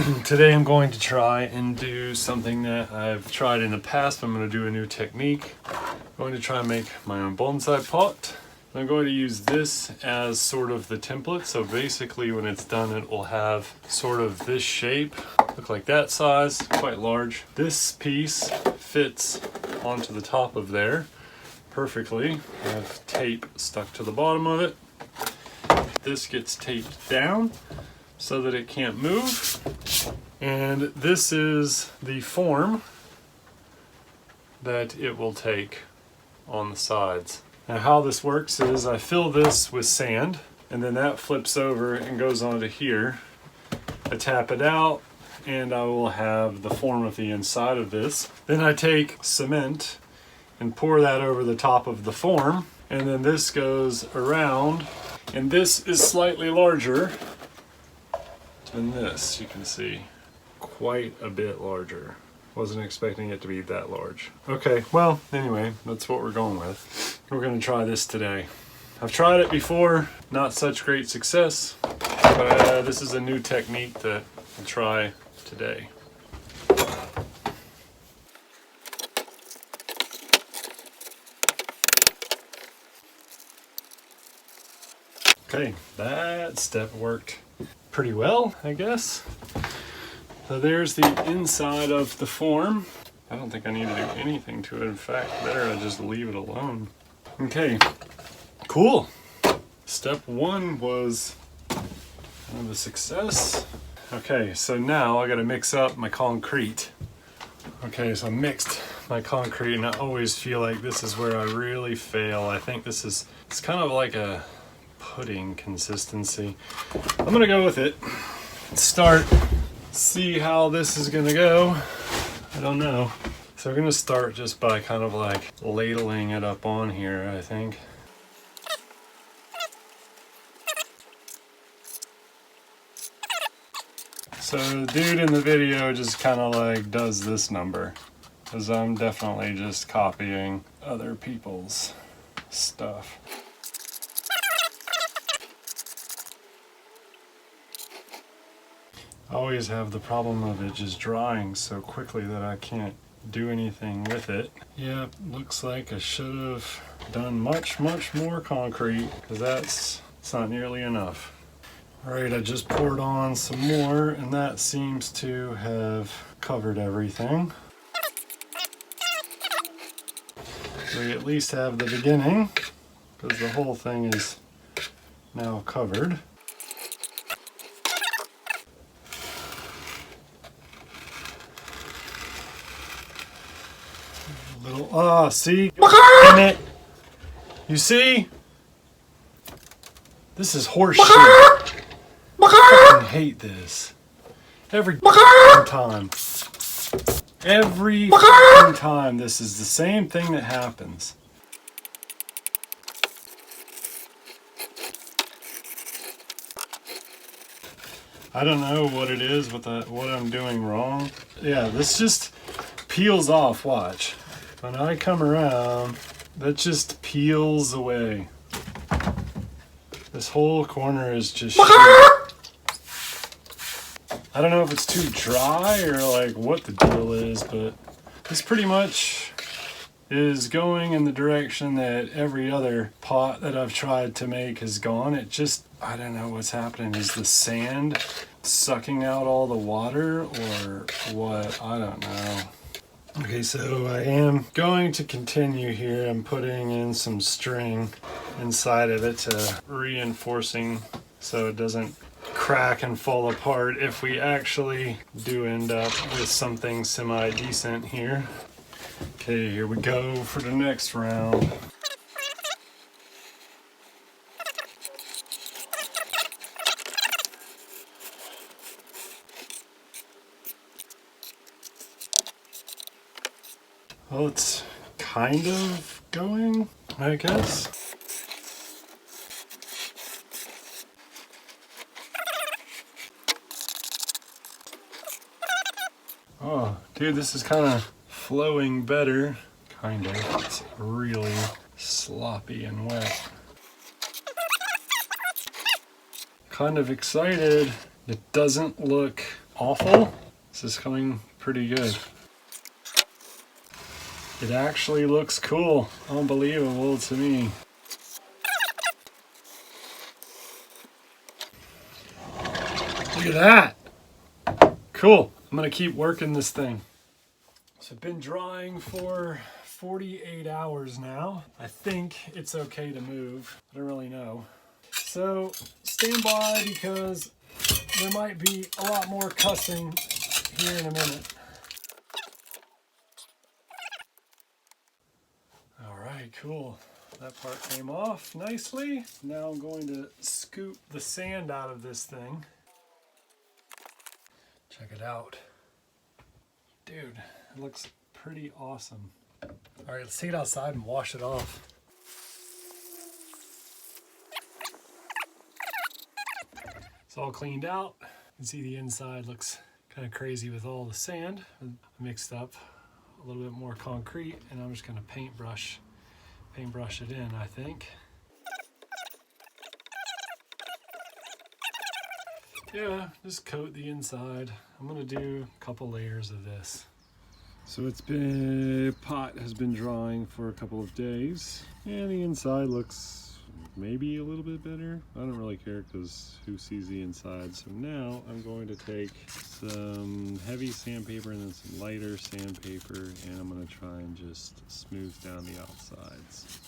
Today I'm going to try and do something that I've tried in the past, but I'm going to do a new technique. I'm going to try and make my own bonsai pot. I'm going to use this as sort of the template. So basically when it's done, it will have sort of this shape, look like that size, quite large. This piece fits onto the top of there perfectly. I have tape stuck to the bottom of it. This gets taped down so that it can't move. And this is the form that it will take on the sides. Now how this works is I fill this with sand, and then that flips over and goes onto here. I tap it out and I will have the form of the inside of this. Then I take cement and pour that over the top of the form, and then this goes around, and this is slightly larger than this. You can see quite a bit larger. Wasn't expecting it to be that large. Okay, well, anyway, that's what we're going with. We're gonna try this today. I've tried it before, not such great success, but this is a new technique that I'll try today. Okay, that step worked pretty well, I guess. So there's the inside of the form. I don't think I need to do anything to it. In fact, better to just leave it alone. Okay, cool. Step one was kind of a success. Okay, so now I gotta mix up my concrete. Okay, so I mixed my concrete, and I always feel like this is where I really fail. I think it's kind of like a pudding consistency. I'm gonna go with it. Start, see how this is gonna go. I don't know. So we're gonna start just by kind of like ladling it up on here, I think. So the dude in the video just kind of like does this number, because I'm definitely just copying other people's stuff. I always have the problem of it just drying so quickly that I can't do anything with it. Yeah, looks like I should have done much more concrete, because it's not nearly enough. All right, I just poured on some more, and that seems to have covered everything. We at least have the beginning, because the whole thing is now covered. See? Damn it. You see? This is horseshit. I fucking hate this. Every time. Every time this is the same thing that happens. I don't know what it is with what I'm doing wrong. Yeah, this just peels off, watch. When I come around, that just peels away. This whole corner is just shit. I don't know if it's too dry or like what the deal is, but this pretty much is going in the direction that every other pot that I've tried to make has gone. It just, I don't know what's happening. Is the sand sucking out all the water or what? I don't know. Okay, so I am going to continue here. I'm putting in some string inside of it to reinforcing so it doesn't crack and fall apart if we actually do end up with something semi-decent here. Okay, here we go for the next round. Well, it's kind of going, I guess. Oh, dude, this is kind of flowing better. Kind of. It's really sloppy and wet. Kind of excited. It doesn't look awful. This is coming pretty good. It actually looks cool. Unbelievable to me. Look at that. Cool. I'm gonna keep working this thing. So I've been drying for 48 hours now. I think it's okay to move. I don't really know. So stand by because there might be a lot more cussing here in a minute. All right, cool. That part came off nicely. Now I'm going to scoop the sand out of this thing. Check it out. Dude, it looks pretty awesome. All right, let's take it outside and wash it off. It's all cleaned out. You can see the inside looks kind of crazy with all the sand. I mixed up a little bit more concrete and I'm just gonna paintbrush it in, I think. Yeah, just coat the inside. I'm gonna do a couple layers of this. So pot has been drying for a couple of days and the inside looks maybe a little bit better. I don't really care because who sees the inside. So now I'm going to take some heavy sandpaper and then some lighter sandpaper and I'm going to try and just smooth down the outsides.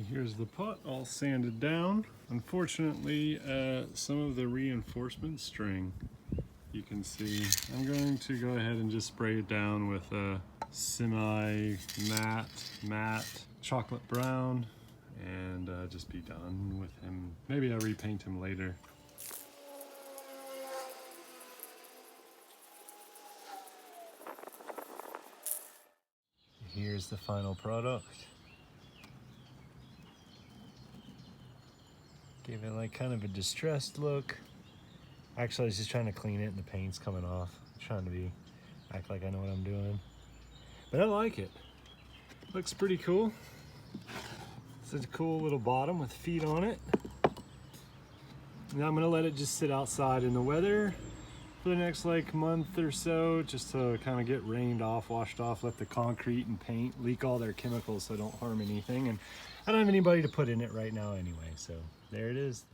Here's the pot all sanded down. Unfortunately, some of the reinforcement string, you can see. I'm going to go ahead and just spray it down with a matte chocolate brown and just be done with him. Maybe I'll repaint him later. Here's the final product. Gave it like kind of a distressed look. Actually, I was just trying to clean it and the paint's coming off. I'm trying to act like I know what I'm doing. But I like it. Looks pretty cool. It's a cool little bottom with feet on it. Now I'm gonna let it just sit outside in the weather for the next like month or so, just to kind of get rained off, washed off, let the concrete and paint leak all their chemicals so they don't harm anything. And I don't have anybody to put in it right now anyway, so there it is.